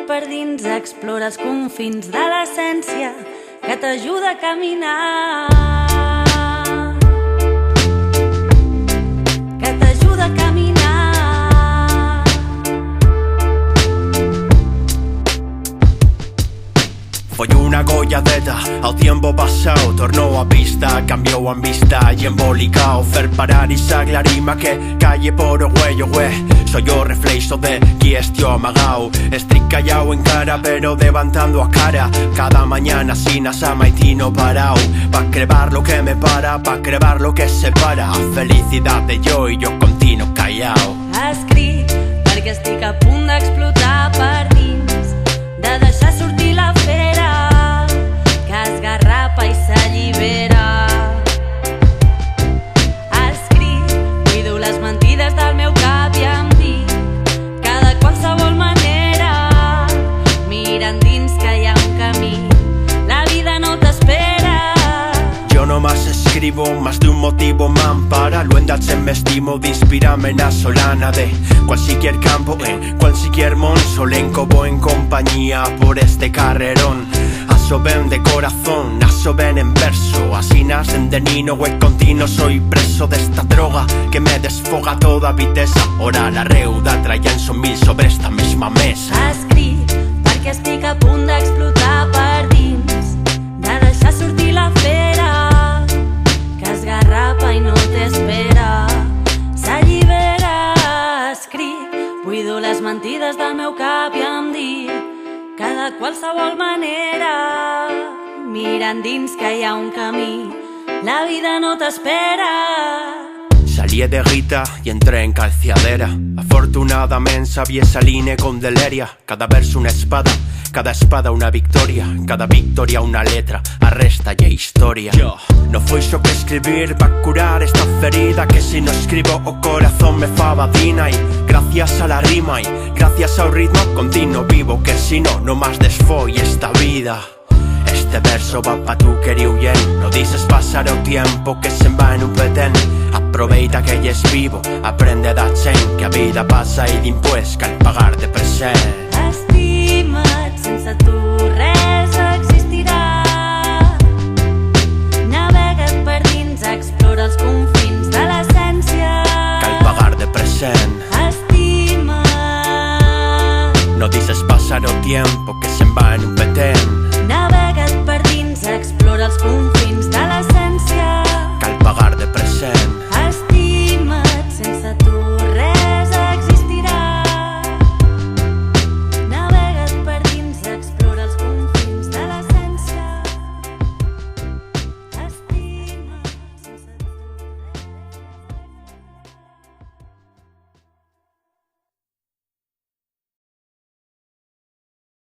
Navega't per dins, explora els confins de l'essència que t'ajuda a caminar, que t'ajuda a caminar. Fue una golladeta al tiempo pasado, tornó a pista, cambió en vista y embolicao. Fer parar y saglar rima que calle por huello, soy yo reflexo de qui estiu amagao. Estic callao en cara pero levantando a cara cada mañana sin asama y tino parao. Pa' crevar lo que me para, pa' crevar lo que separa. Felicidad de yo y yo continuo callao. Escric perquè estic a punt d'explotar per dins, de deixar sortir la fera que esgarrapa i s'allibera. Escric, cuido les mentides del meu cap i em dic que de qualsevol manera, mira endins que hi ha un camí, la vida no t'espera. Yo nomás escribo, más de un motivo me ampara. Lo en me estimo d'inspirar-me en la solana de cualquier campo, en cualquier món. Solenco voy en compañía por este carrerón. Aso ven de corazón, aso ven en verso. Así nacen de nino, güey continuo. Soy preso de esta droga que me desfoga toda vitesa. Ahora la reuda traient son mil sobre esta misma mesa. Escric perquè estic a punt d'explotar per dins, de deixar sortir la fera que esgarrapa i no t'espera, s'allibera. Escric, cuido les mentides del meu cap i em dic que de qualsevol manera, mira endins que hi ha un camí, la vida no t'espera. Salí de Rita y entré en calciadera. Afortunadamente sabía esa línea con deleria. Cada verso una espada, cada espada una victoria, cada victoria una letra, arresta y historia. Yo no fui yo que escribir pa' curar esta ferida, que si no escribo o corazón me fa badina. Y gracias a la rima y gracias al ritmo continuo vivo, que si no, no más desfoy esta vida. Este verso va pa' tu querido yen. No dices pasar el tiempo que se'n va en un petén. Aproveita que ell és vivo, aprende de gent, que a vida passa i d'impuest cal pagar de present. Estima't, sense tu res existirà. Navega't per dins, explora els confins de l'essència. Cal pagar de present. Estima't. No dices pasar el tiempo que se'n va en un petén. Navega't